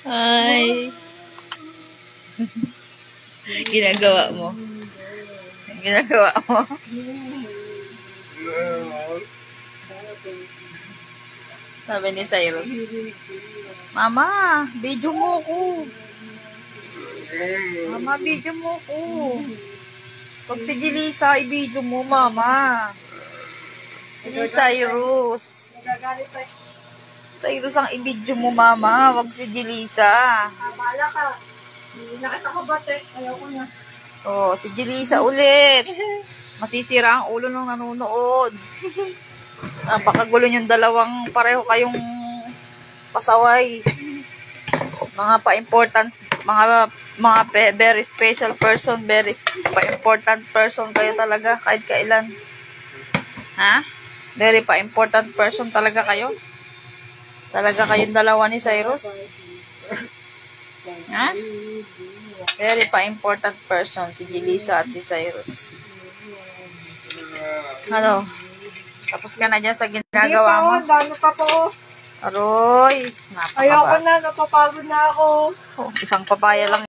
Ay. Ginagawa mo. Ginagawa mo. Sabi ni Cyrus, Mama, video mo ko. Mama, video mo ko. Pag si Jelisa, i-video mo, Mama. Si Cyrus. Cyrus ang i-video mo, Mama. Wag si Jelisa. Bala ka. Nakita ko ba, te? Ayaw ko na. Oh, si Jelisa ulit. Masisira ang ulo ng nanonood. Napakagulo yung dalawang pareho kayong pasaway. Mga pa-importance, mga very special person, very pa-important person kayo talaga kahit kailan. Ha? Very pa-important person talaga kayo. Talaga kayong dalawa ni Cyrus. Ha? Very pa-important person si Jelisa at si Cyrus. Ano? Tapos ka na dyan sa ginagawa mo? Hindi pa, dami pa po. Aroy, Ayaw ko na, napapagod na ako. Isang papaya lang